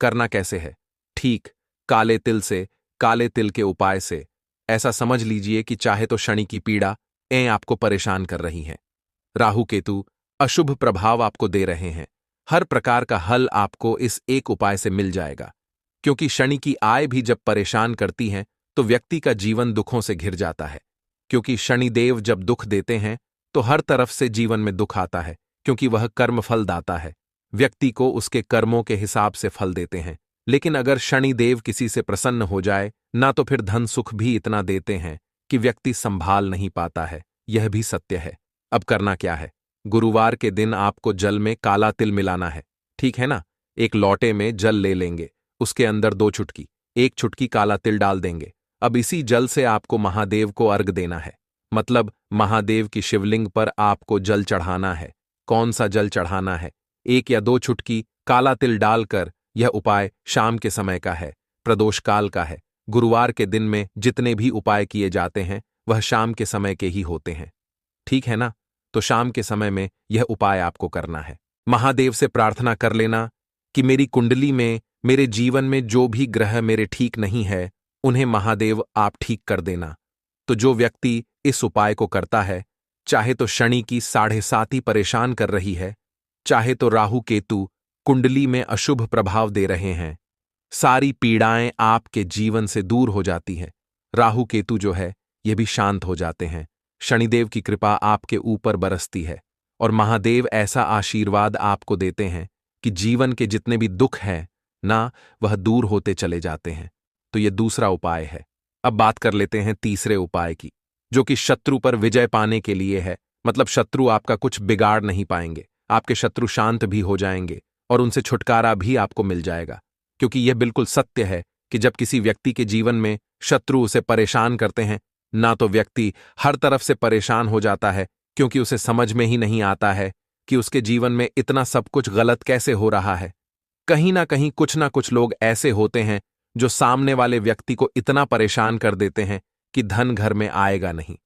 करना कैसे है? ठीक काले तिल से, काले तिल के उपाय से। ऐसा समझ लीजिए कि चाहे तो शनि की पीड़ा आपको परेशान कर रही है, राहु केतु अशुभ प्रभाव आपको दे रहे हैं, हर प्रकार का हल आपको इस एक उपाय से मिल जाएगा। क्योंकि शनि की आय भी जब परेशान करती हैं तो व्यक्ति का जीवन दुखों से घिर जाता है। क्योंकि शनिदेव जब दुख देते हैं तो हर तरफ से जीवन में दुख आता है, क्योंकि वह कर्म फल दाता है, व्यक्ति को उसके कर्मों के हिसाब से फल देते हैं। लेकिन अगर शनिदेव किसी से प्रसन्न हो जाए ना, तो फिर धन सुख भी इतना देते हैं कि व्यक्ति संभाल नहीं पाता है। यह भी सत्य है। अब करना क्या है, गुरुवार के दिन आपको जल में काला तिल मिलाना है, ठीक है ना। एक लोटे में जल ले लेंगे, उसके अंदर 2 चुटकी एक चुटकी काला तिल डाल देंगे। अब इसी जल से आपको महादेव को अर्घ देना है, मतलब महादेव की शिवलिंग पर आपको जल चढ़ाना है। कौन सा जल चढ़ाना है? 1 या 2 चुटकी काला तिल डालकर। यह उपाय शाम के समय का है, प्रदोष काल का है। गुरुवार के दिन में जितने भी उपाय किए जाते हैं वह शाम के समय के ही होते हैं, ठीक है ना? तो शाम के समय में यह उपाय आपको करना है। महादेव से प्रार्थना कर लेना कि मेरी कुंडली में, मेरे जीवन में जो भी ग्रह मेरे ठीक नहीं है उन्हें महादेव आप ठीक कर देना। तो जो व्यक्ति इस उपाय को करता है, चाहे तो शनि की 7.5 परेशान कर रही है, चाहे तो राहु केतु कुंडली में अशुभ प्रभाव दे रहे हैं, सारी पीड़ाएं आपके जीवन से दूर हो जाती हैं। राहु केतु जो है ये भी शांत हो जाते हैं। शनिदेव की कृपा आपके ऊपर बरसती है और महादेव ऐसा आशीर्वाद आपको देते हैं कि जीवन के जितने भी दुख हैं ना, वह दूर होते चले जाते हैं। तो यह दूसरा उपाय है। अब बात कर लेते हैं तीसरे उपाय की, जो कि शत्रु पर विजय पाने के लिए है। मतलब शत्रु आपका कुछ बिगाड़ नहीं पाएंगे, आपके शत्रु शांत भी हो जाएंगे और उनसे छुटकारा भी आपको मिल जाएगा। क्योंकि यह बिल्कुल सत्य है कि जब किसी व्यक्ति के जीवन में शत्रु उसे परेशान करते हैं ना, तो व्यक्ति हर तरफ से परेशान हो जाता है, क्योंकि उसे समझ में ही नहीं आता है कि उसके जीवन में इतना सब कुछ गलत कैसे हो रहा है। कहीं ना कहीं कुछ ना कुछ लोग ऐसे होते हैं जो सामने वाले व्यक्ति को इतना परेशान कर देते हैं कि धन घर में आएगा नहीं।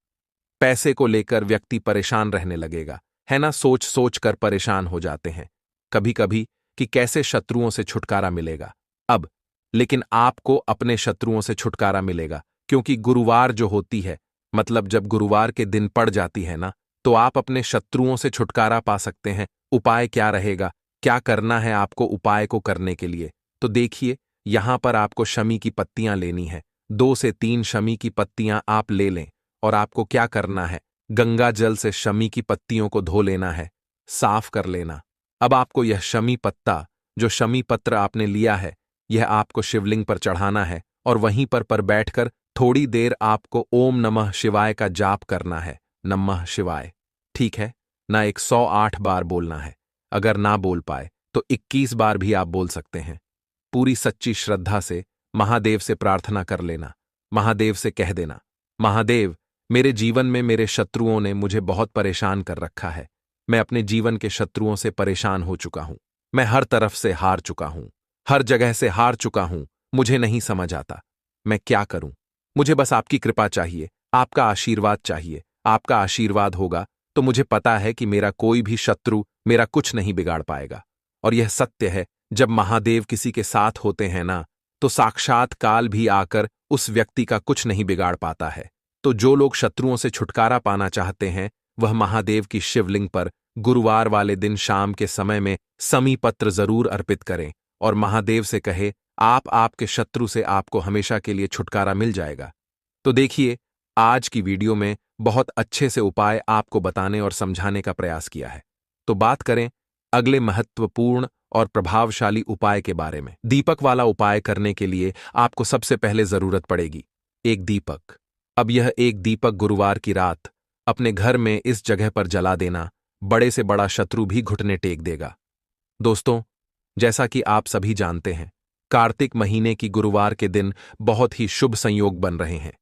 पैसे को लेकर व्यक्ति परेशान रहने लगेगा, है ना? सोच सोच कर परेशान हो जाते हैं कभी कभी कि कैसे शत्रुओं से छुटकारा मिलेगा। अब लेकिन आपको अपने शत्रुओं से छुटकारा मिलेगा, क्योंकि गुरुवार जो होती है, मतलब जब गुरुवार के दिन पड़ जाती है ना, तो आप अपने शत्रुओं से छुटकारा पा सकते हैं। उपाय क्या रहेगा, क्या करना है आपको उपाय को करने के लिए? तो देखिए, यहां पर आपको शमी की पत्तियां लेनी है। 2 से 3 शमी की पत्तियां आप ले लें और आपको क्या करना है, गंगा जल से शमी की पत्तियों को धो लेना है, साफ कर लेना। अब आपको यह शमी पत्ता, जो शमी पत्र आपने लिया है, यह आपको शिवलिंग पर चढ़ाना है और वहीं पर बैठकर थोड़ी देर आपको ओम नमः शिवाय का जाप करना है। नमः शिवाय, ठीक है ना? 108 बार बोलना है। अगर ना बोल पाए तो 21 बार भी आप बोल सकते हैं। पूरी सच्ची श्रद्धा से महादेव से प्रार्थना कर लेना। महादेव से कह देना, महादेव, मेरे जीवन में मेरे शत्रुओं ने मुझे बहुत परेशान कर रखा है। मैं अपने जीवन के शत्रुओं से परेशान हो चुका हूं। मैं हर तरफ से हार चुका हूं, हर जगह से हार चुका हूं। मुझे नहीं समझ आता मैं क्या करूं। मुझे बस आपकी कृपा चाहिए, आपका आशीर्वाद चाहिए। आपका आशीर्वाद होगा तो मुझे पता है कि मेरा कोई भी शत्रु मेरा कुछ नहीं बिगाड़ पाएगा। और यह सत्य है, जब महादेव किसी के साथ होते हैं ना, तो साक्षात काल भी आकर उस व्यक्ति का कुछ नहीं बिगाड़ पाता है। तो जो लोग शत्रुओं से छुटकारा पाना चाहते हैं, वह महादेव की शिवलिंग पर गुरुवार वाले दिन शाम के समय में समी पत्र जरूर अर्पित करें और महादेव से कहे, आपके शत्रु से आपको हमेशा के लिए छुटकारा मिल जाएगा। तो देखिए, आज की वीडियो में बहुत अच्छे से उपाय आपको बताने और समझाने का प्रयास किया है। तो बात करें अगले महत्वपूर्ण और प्रभावशाली उपाय के बारे में। दीपक वाला उपाय करने के लिए आपको सबसे पहले जरूरत पड़ेगी एक दीपक। अब यह एक दीपक गुरुवार की रात अपने घर में इस जगह पर जला देना, बड़े से बड़ा शत्रु भी घुटने टेक देगा। दोस्तों, जैसा कि आप सभी जानते हैं, कार्तिक महीने की गुरुवार के दिन बहुत ही शुभ संयोग बन रहे हैं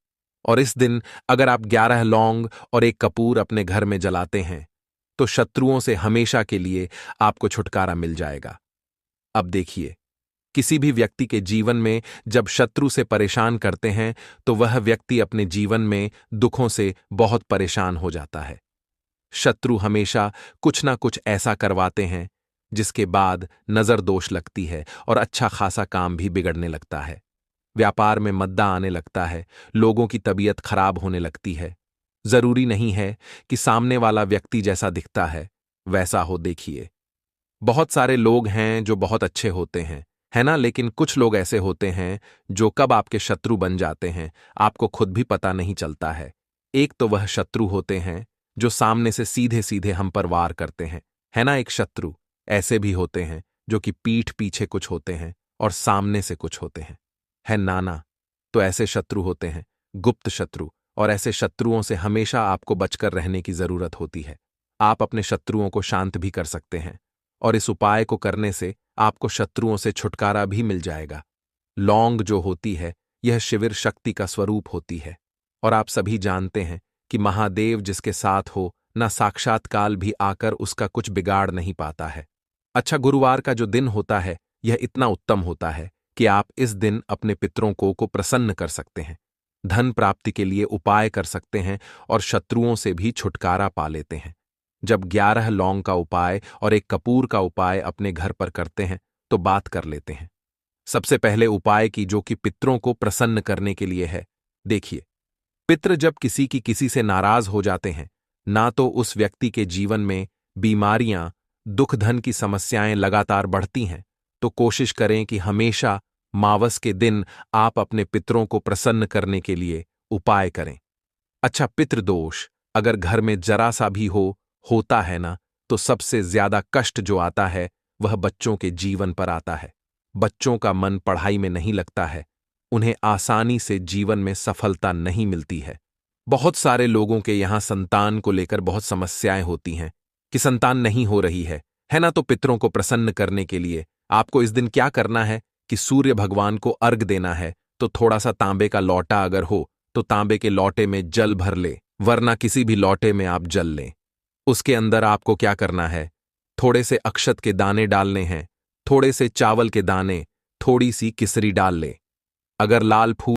और इस दिन अगर आप 11 लौंग और एक कपूर अपने घर में जलाते हैं तो शत्रुओं से हमेशा के लिए आपको छुटकारा मिल जाएगा। अब देखिए, किसी भी व्यक्ति के जीवन में जब शत्रु से परेशान करते हैं तो वह व्यक्ति अपने जीवन में दुखों से बहुत परेशान हो जाता है। शत्रु हमेशा कुछ ना कुछ ऐसा करवाते हैं जिसके बाद नजर दोष लगती है और अच्छा खासा काम भी बिगड़ने लगता है। व्यापार में मद्दा आने लगता है, लोगों की तबीयत खराब होने लगती है। जरूरी नहीं है कि सामने वाला व्यक्ति जैसा दिखता है वैसा हो। देखिए, बहुत सारे लोग हैं जो बहुत अच्छे होते हैं, है ना? लेकिन कुछ लोग ऐसे होते हैं जो कब आपके शत्रु बन जाते हैं आपको खुद भी पता नहीं चलता है। एक तो वह शत्रु होते हैं जो सामने से सीधे सीधे हम पर वार करते हैं, है ना? एक शत्रु ऐसे भी होते हैं जो कि पीठ पीछे कुछ होते हैं और सामने से कुछ होते हैं, है नाना? तो ऐसे शत्रु होते हैं गुप्त शत्रु, और ऐसे शत्रुओं से हमेशा आपको बचकर रहने की जरूरत होती है। आप अपने शत्रुओं को शांत भी कर सकते हैं और इस उपाय को करने से आपको शत्रुओं से छुटकारा भी मिल जाएगा। लौंग जो होती है, यह शिविर शक्ति का स्वरूप होती है। और आप सभी जानते हैं कि महादेव जिसके साथ हो, न साक्षात काल भी आकर उसका कुछ बिगाड़ नहीं पाता है। अच्छा, गुरुवार का जो दिन होता है, यह इतना उत्तम होता है कि आप इस दिन अपने पितरों को प्रसन्न कर सकते हैं, धन प्राप्ति के लिए उपाय कर सकते हैं और शत्रुओं से भी छुटकारा पा लेते हैं। जब 11 लौंग का उपाय और एक कपूर का उपाय अपने घर पर करते हैं तो बात कर लेते हैं। सबसे पहले उपाय की, जो कि पितरों को प्रसन्न करने के लिए है। देखिए, पितृ जब किसी की किसी से नाराज हो जाते हैं, ना तो उस व्यक्ति के जीवन में बीमारियां, दुख, धन की समस्याएं लगातार बढ़ती हैं, तो कोशिश करें कि हमेशा मावस के दिन आप अपने पितरों को प्रसन्न करने के लिए उपाय करें। अच्छा, पितृदोष अगर घर में जरा सा भी होता है ना, तो सबसे ज्यादा कष्ट जो आता है वह बच्चों के जीवन पर आता है। बच्चों का मन पढ़ाई में नहीं लगता है, उन्हें आसानी से जीवन में सफलता नहीं मिलती है। बहुत सारे लोगों के यहां संतान को लेकर बहुत समस्याएं होती हैं कि संतान नहीं हो रही है ना। तो पितरों को प्रसन्न करने के लिए आपको इस दिन क्या करना है कि सूर्य भगवान को अर्घ देना है। तो थोड़ा सा तांबे का लौटा अगर हो तो तांबे के लौटे में जल भर ले, वरना किसी भी लौटे में आप जल लें। उसके अंदर आपको क्या करना है, थोड़े से अक्षत के दाने डालने हैं, थोड़े से चावल के दाने, थोड़ी सी किसरी डाल ले। अगर लाल फूल